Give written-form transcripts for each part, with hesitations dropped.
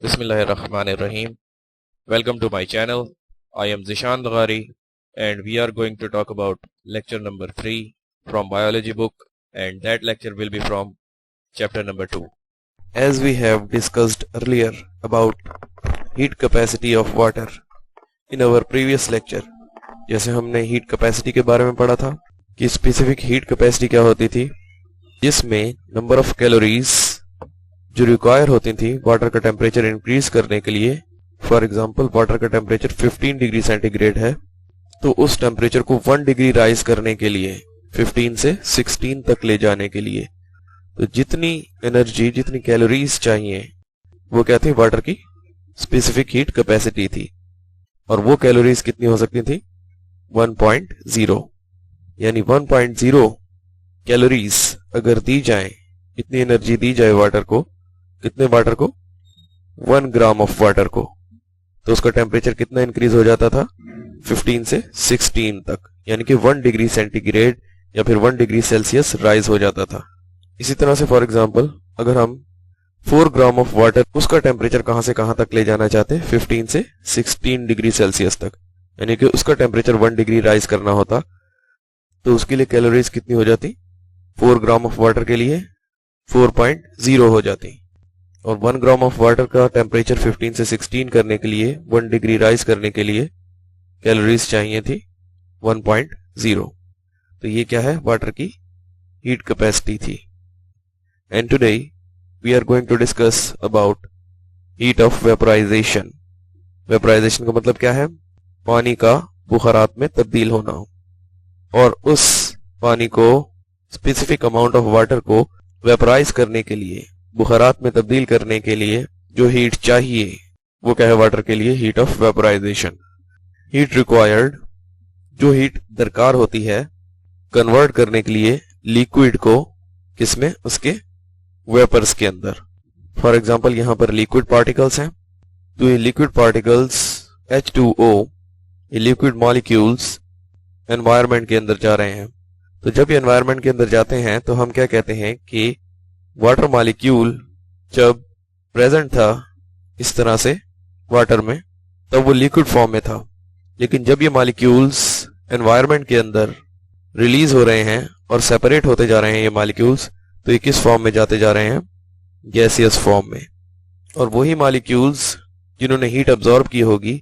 Bismillahirrahmanirrahim. Welcome to my channel. I am Zishan Daghari and we are going to talk about lecture number 3 from biology book, and that lecture will be from chapter number 2. As we have discussed earlier about heat capacity of water in our previous lecture, जैसे हमने heat capacity के बारे में पढ़ा था कि specific heat capacity क्या होती थी, जिसमें नंबर ऑफ कैलोरीज जो रिक्वायर होती थी वाटर का टेम्परेचर इंक्रीज करने के लिए। फॉर एग्जांपल वाटर का टेम्परेचर 15 डिग्री सेंटीग्रेड है, तो उस टेम्परेचर को 1 डिग्री राइज करने के लिए 15 से 16 तक ले जाने के लिए तो जितनी एनर्जी जितनी कैलोरीज चाहिए वो क्या थी, वाटर की स्पेसिफिक हीट कैपेसिटी थी। और वो कैलोरीज कितनी हो सकती थी, 1.0, यानी 1.0 कैलोरीज अगर दी जाए, इतनी एनर्जी दी जाए वाटर को, कितने वाटर को, 1 ग्राम ऑफ वाटर को, तो उसका टेम्परेचर कितना इंक्रीज हो जाता था, 15 से 16 तक, यानी कि 1 डिग्री सेंटीग्रेड या फिर 1 डिग्री सेल्सियस राइज हो जाता था। इसी तरह से फॉर एग्जांपल अगर हम 4 ग्राम ऑफ वाटर, उसका टेम्परेचर कहां से कहां तक ले जाना चाहते हैं, 15 से 16 डिग्री सेल्सियस तक, यानी कि उसका टेम्परेचर 1 डिग्री राइज करना होता, तो उसके लिए कैलोरीज कितनी हो जाती, 4 ग्राम ऑफ वाटर के लिए 4.0 हो जाती। और 1 ग्राम ऑफ वाटर का टेम्परेचर 15 से 16 करने के लिए, 1 डिग्री राइज करने के लिए कैलोरीज चाहिए थी 1.0। तो ये क्या है, वाटर की हीट कैपेसिटी थी। And today we are going to discuss about heat of vaporization. Vaporization का मतलब क्या है, पानी का बुखारात में तब्दील होना, और उस पानी को स्पेसिफिक अमाउंट ऑफ वाटर को वेपराइज करने के लिए, बुखारात में तब्दील करने के लिए जो हीट चाहिए वो क्या है, वाटर के लिए heat of vaporization. Heat required, जो हीट दरकार होती है कन्वर्ट करने के लिए लिक्विड को, किसमें, उसके वेपर्स के अंदर। फॉर एग्जांपल यहां पर लिक्विड पार्टिकल्स हैं, तो ये लिक्विड पार्टिकल्स H2O, ये लिक्विड मॉलिक्यूल्स एनवायरनमेंट के अंदर जा रहे हैं। तो जब ये एनवायरनमेंट के अंदर जाते हैं तो हम क्या कहते हैं कि वाटर मॉलिक्यूल जब प्रेजेंट था इस तरह से वाटर में, तब वो लिक्विड फॉर्म में था, लेकिन जब ये मॉलिक्यूल्स एनवायरनमेंट के अंदर रिलीज हो रहे हैं और सेपरेट होते जा रहे हैं ये मॉलिक्यूल्स, तो ये किस फॉर्म में जाते जा रहे हैं, गैसियस फॉर्म में। और वही मॉलिक्यूल्स जिन्होंने हीट अब्जॉर्ब की होगी,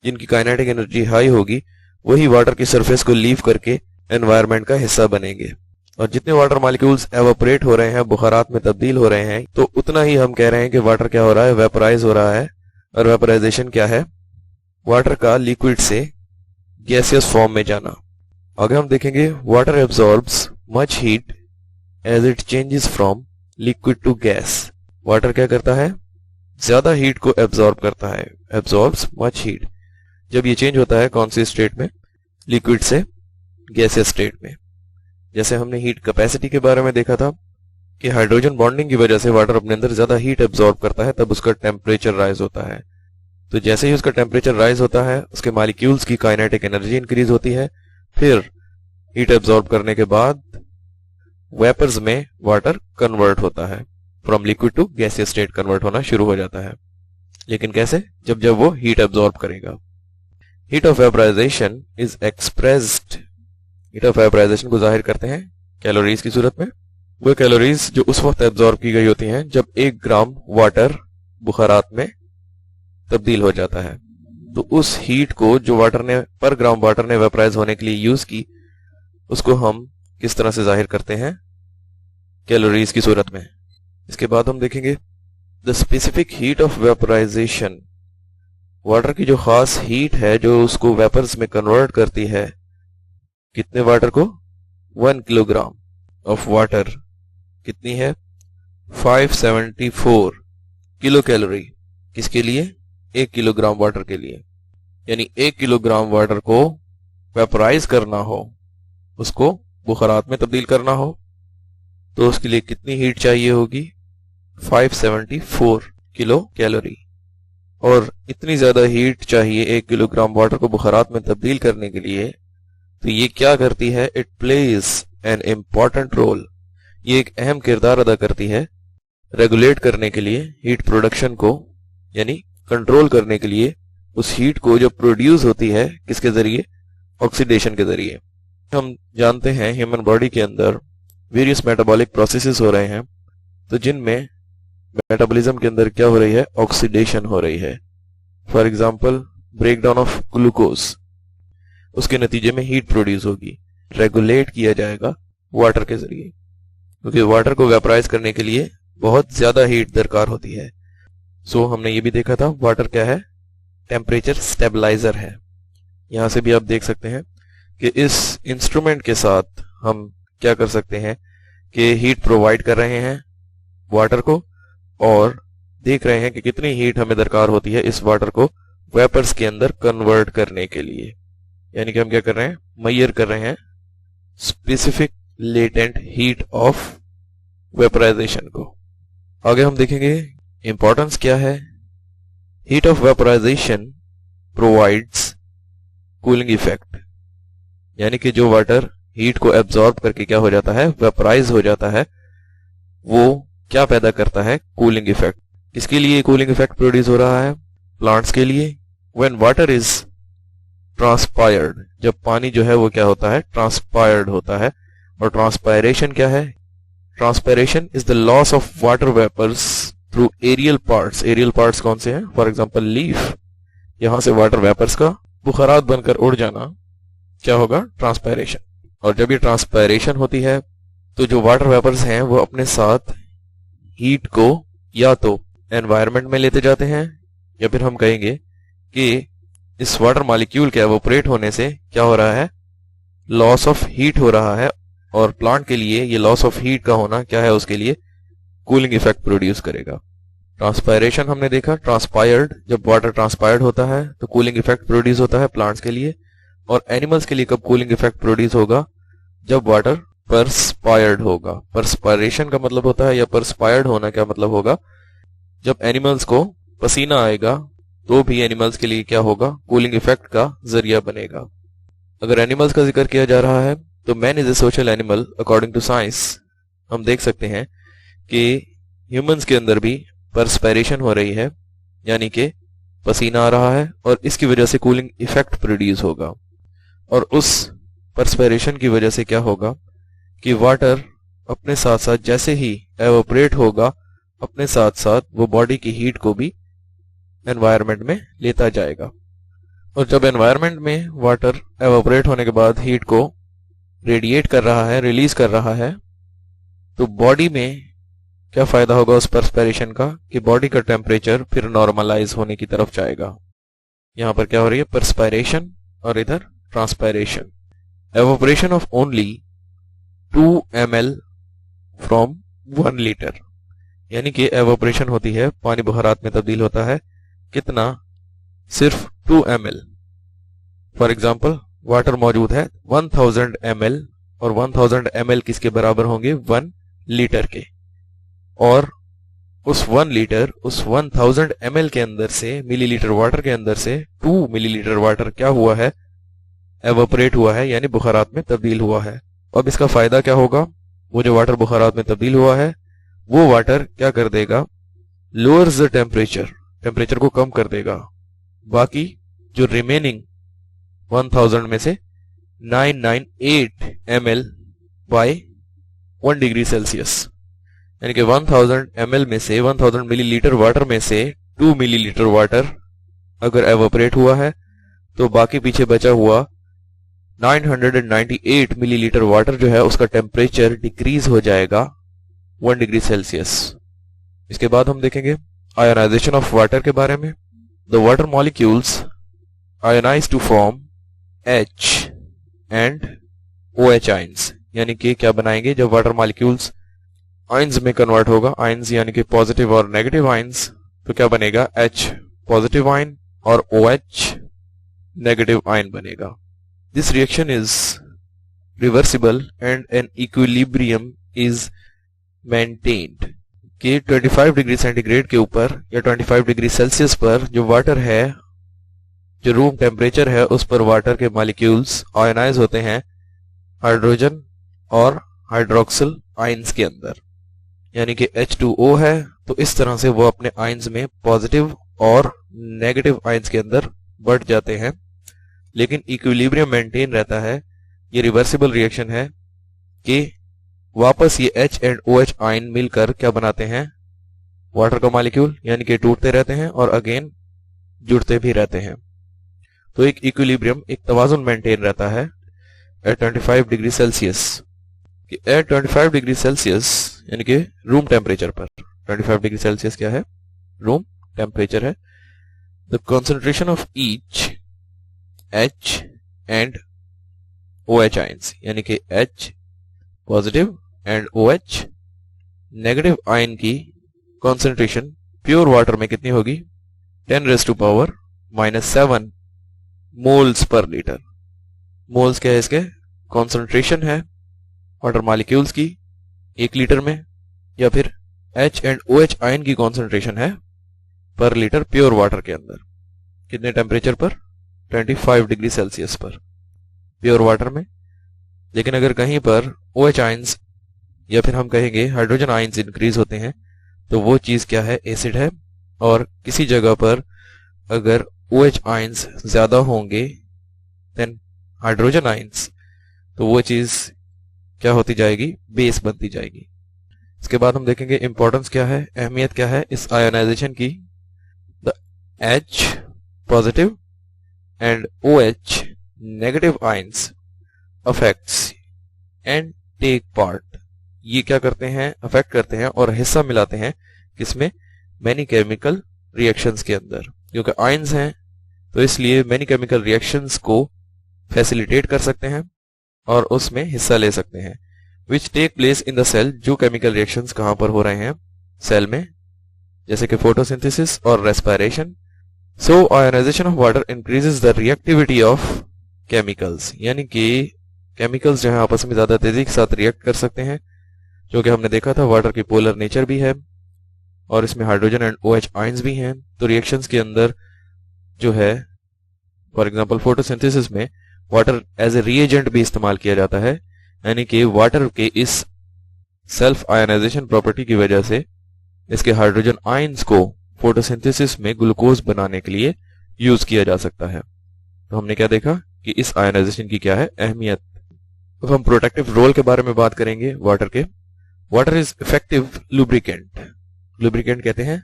जिनकी काइनेटिक एनर्जी हाई होगी, वही वाटर की सरफेस को लीव करके एनवायरनमेंट का हिस्सा बनेंगे। और जितने वाटर मॉलिक्यूल्स एवापोरेट हो रहे हैं, बुखारात में तब्दील हो रहे हैं, तो उतना ही हम कह रहे हैं कि वाटर क्या हो रहा है, वेपराइज हो रहा है। और वेपराइजेशन क्या है, वाटर का लिक्विड से गैसियस फॉर्म में जाना। आगे हम देखेंगे water absorbs much heat as it changes from liquid to gas. Water क्या करता है, ज्यादा हीट को एब्जॉर्ब करता है, एब्जॉर्ब्स मच हीट, जब ये चेंज होता है कौन सी स्टेट में, लिक्विड से गैसियस स्टेट में। जैसे हमने हीट कैपेसिटी के बारे में देखा था कि हाइड्रोजन बॉन्डिंग की वजह से वाटर अपने अंदर ज्यादा हीट एब्जॉर्ब करता है, तब उसका टेम्परेचर राइज होता है। तो जैसे ही उसका टेम्परेचर राइज होता है, उसके मॉलिक्यूल्स की काइनेटिक एनर्जी इंक्रीज होती है, फिर हीट एब्जॉर्ब करने के बाद वेपर्स में वाटर कन्वर्ट होता है, from liquid to gaseous state convert होना शुरू हो जाता है। लेकिन कैसे, जब जब वो हीट एब्जॉर्ब करेगा। Heat of vaporization is expressed, heat of vaporization को जाहिर करते हैं कैलोरीज की सूरत में। वो कैलोरीज जो उस वक्त एब्जॉर्ब की गई होती हैं जब 1 ग्राम वाटर बुखारात में तब्दील हो जाता है। तो उस हीट को जो वाटर ने, पर ग्राम वाटर ने वेपराइज होने के लिए यूज की, उसको हम किस तरह से जाहिर करते हैं, कैलोरीज की सूरत में। इसके बाद हम देखेंगे the specific heat of vaporization, water की जो खास हीट है जो उसको वेपर्स में कन्वर्ट करती है, कितने वाटर को, 1 किलोग्राम ऑफ वाटर, कितनी है, 574 किलो कैलोरी, किसके लिए, 1 किलोग्राम वाटर के लिए। यानी 1 किलोग्राम वाटर को वेपराइज करना हो, उसको बुखारात में तब्दील करना हो, तो उसके लिए कितनी हीट चाहिए होगी, 574 किलो कैलोरी। और इतनी ज्यादा हीट चाहिए 1 किलोग्राम वाटर को बुखारात में तब्दील करने के लिए, तो ये क्या करती है, it plays an important role, ये एक अहम किरदार अदा करती है रेगुलेट करने के लिए हीट प्रोडक्शन को यानी कंट्रोल करने के लिए उस हीट को जो प्रोड्यूस होती है किसके जरिए, ऑक्सीडेशन के जरिए। हम जानते हैं ह्यूमन बॉडी के अंदर वेरियस मेटाबॉलिक प्रोसेसेस हो रहे हैं, तो जिनमें मेटाबॉलिज्म के अंदर क्या हो रही है, ऑक्सीडेशन हो रही है। For example breakdown of glucose, उसके नतीजे में हीट प्रोड्यूस होगी, रेगुलेट किया जाएगा वाटर के जरिए, क्योंकि वाटर को वेपराइज करने के लिए बहुत ज्यादा हीट दरकार होती है। सो हमने ये भी देखा था वाटर क्या है, टेम्परेचर स्टेबलाइजर है। यहां से भी आप देख सकते हैं कि इस इंस्ट्रूमेंट के साथ हम क्या कर सकते हैं कि हीट प्रोवाइड कर रहे हैं वाटर को, और देख रहे हैं कि कितनी हीट हमें दरकार होती है इस वाटर को वेपर्स के अंदर कन्वर्ट करने के लिए। यानी कि हम क्या कर रहे हैं, मेजर कर रहे हैं specific latent heat of vaporization को। आगे हम देखेंगे इंपॉर्टेंस क्या है। Heat of vaporization provides cooling effect, यानी कि जो वाटर हीट को एब्जॉर्ब करके क्या हो जाता है, वेपराइज हो जाता है, वो क्या पैदा करता है, कूलिंग इफेक्ट। किसके लिए कूलिंग इफेक्ट प्रोड्यूस हो रहा है, प्लांट्स के लिए। व्हेन वाटर इज ट्रांसपायर्ड, जब पानी जो है वो क्या होता है, ट्रांसपायर्ड होता है। और ट्रांसपायरेशन क्या है, transpiration is the loss of water vapours through aerial parts. Aerial parts कौन से हैं, फॉर एग्जांपल लीफ, यहां से वाटर वेपर्स का बुखारात बनकर उड़ जाना क्या होगा, ट्रांसपायरेशन। और जब ये ट्रांसपायरेशन होती है तो जो वाटर वेपर्स हैं वो अपने साथ हीट को या तो एनवायरनमेंट में लेते जाते हैं, या फिर हम कहेंगे कि इस वाटर मॉलिक्यूल के एवोपरेट होने से क्या हो रहा है, लॉस ऑफ हीट हो रहा है। और प्लांट के लिए ये लॉस ऑफ हीट का होना क्या है, उसके लिए कूलिंग इफेक्ट प्रोड्यूस करेगा। ट्रांसपायरेशन हमने देखा, ट्रांसपायर्ड, जब वाटर ट्रांसपायर्ड होता है तो कूलिंग इफेक्ट प्रोड्यूस होता है प्लांट्स के लिए। और एनिमल्स के लिए कब कूलिंग इफेक्ट प्रोड्यूस होगा, जब वाटर परस्पायर्ड होगा। परस्पायरेशन का मतलब होता है, या परस्पायर्ड होना क्या मतलब होगा, जब एनिमल्स को पसीना आएगा तो भी एनिमल्स के लिए क्या होगा, कूलिंग इफेक्ट का जरिया बनेगा। अगर एनिमल्स का जिक्र किया जा रहा है तो man is a social animal according to science. हम देख सकते हैं कि ह्यूमंस के अंदर भी परस्पायरेशन हो रही है, यानी कि पसीना आ रहा है, और इसकी वजह से कूलिंग इफेक्ट प्रोड्यूस होगा। और उस परस्पायरेशन की वजह से क्या होगा कि वाटर अपने साथ साथ जैसे ही एवोपरेट होगा, अपने साथ साथ वो बॉडी की हीट को भी एनवायरनमेंट में लेता जाएगा। और जब एनवायरनमेंट में वाटर एवोपरेट होने के बाद हीट को रेडिएट कर रहा है, रिलीज कर रहा है, तो बॉडी में क्या फायदा होगा उस परस्पायरेशन का, कि बॉडी का टेम्परेचर फिर नॉर्मलाइज होने की तरफ जाएगा। यहां पर क्या हो रही है, परस्पायरेशन, और इधर transpiration. Evaporation of only 2 ml from 1 litre, यानी कि एवोपरेशन होती है, पानी बुखारात में तब्दील होता है, कितना, सिर्फ 2 ml। फॉर एग्जाम्पल वाटर मौजूद है 1000 ml, और 1000 ml किसके बराबर होंगे, 1 लीटर के। और उस 1 लीटर, उस 1000 ml के अंदर से, मिलीलीटर वाटर के अंदर से 2 मिलीलीटर वाटर क्या हुआ है, एवोपरेट हुआ है, यानी बुखारात में तब्दील हुआ है। अब इसका फायदा क्या होगा, वो जो वाटर बुखारात में तब्दील हुआ है वो वाटर क्या कर देगा, लोअर्स द टेम्परेचर, टेम्परेचर को कम कर देगा। बाकी जो रिमेनिंग 1000 में से 998 ml बाय 1 डिग्री सेल्सियस, यानी कि 1000 ml में से, 1000 मिलीलीटर वाटर में से 2 मिलीलीटर वाटर अगर एवोपरेट हुआ है, तो बाकी पीछे बचा हुआ 998 मिलीलीटर वाटर जो है उसका टेम्परेचर डिक्रीज हो जाएगा 1 डिग्री सेल्सियस। इसके बाद हम देखेंगे आयोनाइजेशन ऑफ वाटर के बारे में। The water molecules ionize to form H and OH ions, यानी कि क्या बनाएंगे, जब वाटर मॉलिक्यूल्स आइंस में कन्वर्ट होगा, आइंस यानी कि पॉजिटिव और नेगेटिव आइंस, तो क्या बनेगा, H पॉजिटिव आइन और OH नेगेटिव आइन बनेगा। This reaction is reversible and an equilibrium is maintained। कि 25 डिग्री सेंटीग्रेड के ऊपर या 25 डिग्री सेल्सियस पर जो वाटर है, जो रूम टेम्परेचर है, उस पर वाटर के मॉलिक्यूल्स आयोनाइज होते हैं हाइड्रोजन और हाइड्रोक्सिल आइंस के अंदर, यानी कि H2O है, तो इस तरह से वो अपने आइंस में पॉजिटिव और नेगेटिव आयंस के अंदर बढ़ जाते हैं, लेकिन इक्विलिब्रियम मेंटेन रहता है। ये रिवर्सिबल रिएक्शन है कि वापस ये H एंड OH आयन मिलकर क्या बनाते हैं, वाटर का मॉलिक्यूल, यानी कि टूटते रहते हैं और अगेन जुड़ते भी रहते हैं। तो एक इक्विलिब्रियम, एक तवाजुन मेंटेन रहता है at 25 degree Celsius. At 25 degree Celsius यानी कि रूम टेम्परेचर पर, 25 डिग्री सेल्सियस क्या है, रूम टेम्परेचर है। The concentration of each H and OH ions, यानी कि H positive and OH negative ion की कंसंट्रेशन प्योर वाटर में कितनी होगी, 10⁻⁻7 मोल्स पर लीटर। मोल्स क्या है, इसके कंसंट्रेशन है वाटर मॉलिक्यूल्स की 1 लीटर में, या फिर H एंड OH आयन की कंसंट्रेशन है पर लीटर प्योर वाटर के अंदर, कितने टेम्परेचर पर, 25 डिग्री सेल्सियस पर प्योर वाटर में। लेकिन अगर कहीं पर OH आयंस या फिर हम कहेंगे हाइड्रोजन आयंस इंक्रीज होते हैं तो वो चीज क्या है, एसिड है। और किसी जगह पर अगर OH आयंस ज्यादा होंगे देन हाइड्रोजन आयंस, तो वो चीज क्या होती जाएगी, बेस बनती जाएगी। इसके बाद हम देखेंगे इंपॉर्टेंस क्या है, अहमियत क्या है इस आयोनाइजेशन की। The H positive and OH negative ions affects and take part, ये क्या करते हैं, अफेक्ट करते हैं और हिस्सा मिलाते हैं किसमें, मैनी केमिकल रिएक्शंस के अंदर। क्योंकि आयंस हैं तो इसलिए मैनी केमिकल रिएक्शंस को फैसिलिटेट कर सकते हैं और उसमें हिस्सा ले सकते हैं। Which take place in the cell, जो केमिकल रिएक्शंस कहां पर हो रहे हैं, सेल में, जैसे कि फोटोसिंथेसिस और respiration. So ionization of water increases the reactivity of chemicals, यानी कि केमिकल्स जो है आपस में ज्यादा तेजी के साथ रिएक्ट कर सकते हैं, जो कि हमने देखा था वाटर की पोलर नेचर भी है और इसमें हाइड्रोजन एंड OH आयंस भी हैं। तो रिएक्शंस के अंदर जो है, फॉर एग्जांपल फोटोसिंथेसिस में वाटर एज ए रिएजेंट भी इस्तेमाल किया जाता है, यानी कि वाटर के इस सेल्फ आयोनाइजेशन प्रॉपर्टी की वजह से इसके हाइड्रोजन आयंस को फोटोसिंथेसिस में ग्लूकोज बनाने के लिए यूज किया जा सकता है। तो हमने क्या देखा कि इस आयोनाइजेशन की क्या है अहमियत। अब हम प्रोटेक्टिव रोल के बारे में बात करेंगे वाटर के। Water is effective lubricant, lubricant कहते हैं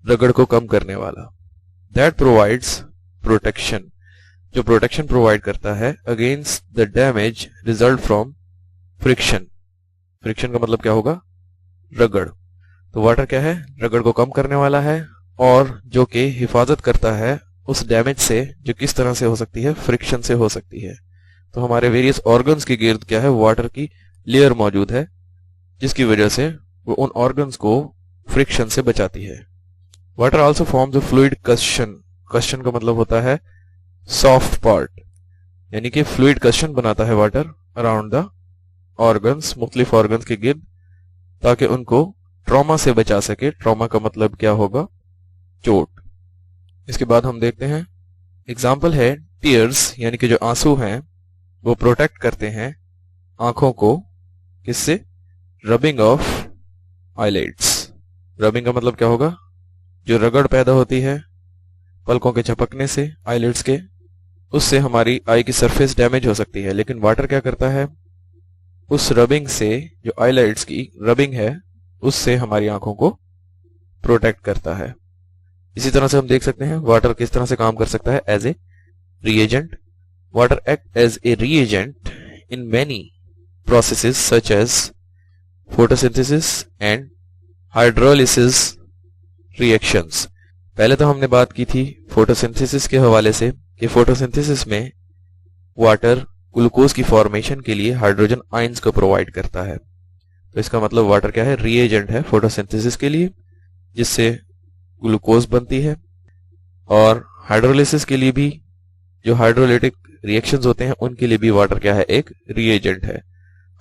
रगड़ को कम करने वाला। दैट प्रोवाइड्स प्रोटेक्शन, जो प्रोटेक्शन प्रोवाइड करता है against the damage result from friction. Friction का मतलब क्या होगा, रगड़। तो वाटर क्या है, रगड़ को कम करने वाला है और जो कि हिफाजत करता है उस डैमेज से, जो किस तरह से हो सकती है, फ्रिक्शन से हो सकती है। तो हमारे वेरियस ऑर्गन्स के गिर्द क्या है, वाटर की लेयर मौजूद है, जिसकी वजह से वो उन ऑर्गन्स को फ्रिक्शन से बचाती है। Water also forms a fluid cushion. Cushion का मतलब होता है सॉफ्ट पार्ट, यानी कि फ्लूइड कशन बनाता है वाटर अराउंड द ऑर्गन्स, मुख्तलिफ ऑर्गन्स के गिर्द, ताकि उनको ट्रॉमा से बचा सके। ट्रॉमा का मतलब क्या होगा, चोट। इसके बाद हम देखते हैं एग्जाम्पल है टीयर्स, यानी कि जो आंसू हैं वो प्रोटेक्ट करते हैं आंखों को, किससे, रबिंग ऑफ आईलिड्स। रबिंग का मतलब क्या होगा, जो रगड़ पैदा होती है पलकों के झपकने से आईलिड्स के, उससे हमारी आई की सरफेस डैमेज हो सकती है। लेकिन वाटर क्या करता है, उस रबिंग से, जो आईलिड्स की रबिंग है उससे हमारी आंखों को प्रोटेक्ट करता है। इसी तरह से हम देख सकते हैं वाटर किस तरह से काम कर सकता है as a reagent. Water act as a reagent in many processes such as photosynthesis and hydrolysis reactions. पहले तो हमने बात की थी फोटोसिंथेसिस के हवाले से कि फोटोसिंथेसिस में वाटर ग्लूकोज की फॉर्मेशन के लिए हाइड्रोजन आयंस को प्रोवाइड करता है। तो इसका मतलब वाटर क्या है, रिएजेंट है फोटोसिंथेसिस के लिए, जिससे ग्लूकोज बनती है। और हाइड्रोलिसिस के लिए भी, जो हाइड्रोलिटिक रिएक्शंस होते हैं उनके लिए भी वाटर क्या है, एक रिएजेंट है।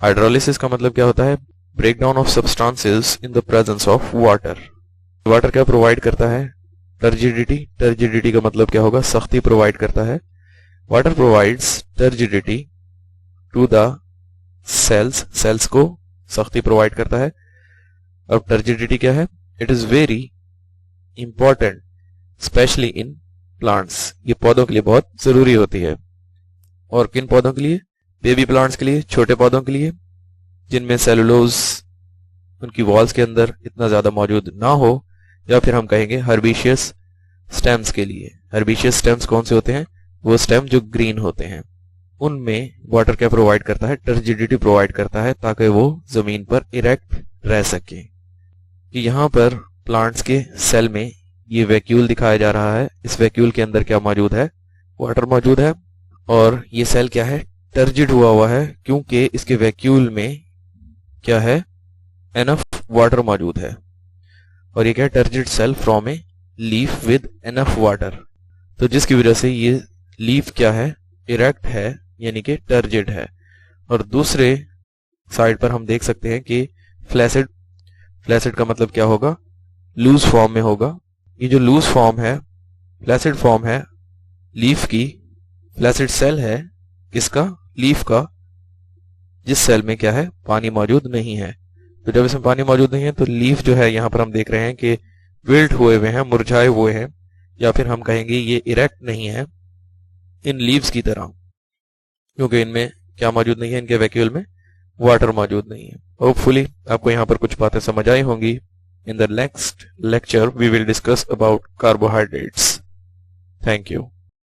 हाइड्रोलिसिस का मतलब क्या होता है, breakdown of substances in the presence of water. Water क्या प्रोवाइड करता है, टर्जिडिटी। टर्जिडिटी का मतलब क्या होगा, सख्ती प्रोवाइड करता है। Water provides turgidity to the cells, cells को सख्ती प्रोवाइड करता है। अब टर्जिडिटी क्या है, it is very important specially in plants. ये पौधों के लिए बहुत जरूरी होती है। और किन पौधों के लिए? बेबी प्लांट्स के लिए, छोटे पौधों के लिए जिनमें सेलुलोज उनकी वॉल्स के अंदर इतना ज्यादा मौजूद ना हो, या फिर हम कहेंगे हर्बिशियस स्टेम्स के लिए। हर्बिशियस स्टेम्स कौन से होते हैं? वो स्टेम जो ग्रीन होते हैं। उनमें वाटर क्या प्रोवाइड करता है? टर्जिडिटी प्रोवाइड करता है, ताकि वो जमीन पर इरेक्ट रह सके। कि यहाँ पर प्लांट्स के सेल में ये वैक्यूल दिखाया जा रहा है। इस वैक्यूल के अंदर क्या मौजूद है? वाटर मौजूद है। और ये सेल क्या है? टर्जिड हुआ है, क्योंकि इसके वैक्यूल में क्या है? एनफ वाटर मौजूद है। और ये क्या है? Turgid cell from a leaf with enough water. तो जिसकी वजह से ये लीफ क्या है? इरेक्ट है, यानी कि टर्जिड है। और दूसरे साइड पर हम देख सकते हैं कि फ्लैसिड। फ्लैसिड का मतलब क्या होगा? लूज फॉर्म में होगा। ये जो लूज फॉर्म है, फ्लैसिड फॉर्म है लीफ की। फ्लैसिड सेल है किसका? लीफ का, जिस सेल में क्या है? पानी मौजूद नहीं है। तो जब इसमें पानी मौजूद नहीं है तो लीफ जो है यहाँ पर हम देख रहे हैं कि विल्ट हुए हुए हैं, मुरझाए हुए हैं, या फिर हम कहेंगे ये इरेक्ट नहीं है इन लीव्स की तरह, क्योंकि इनमें क्या मौजूद नहीं है? इनके वैक्यूल में वाटर मौजूद नहीं है। होपफुली आपको यहाँ पर कुछ बातें समझ आई होंगी। In the next lecture we will discuss about carbohydrates. Thank you.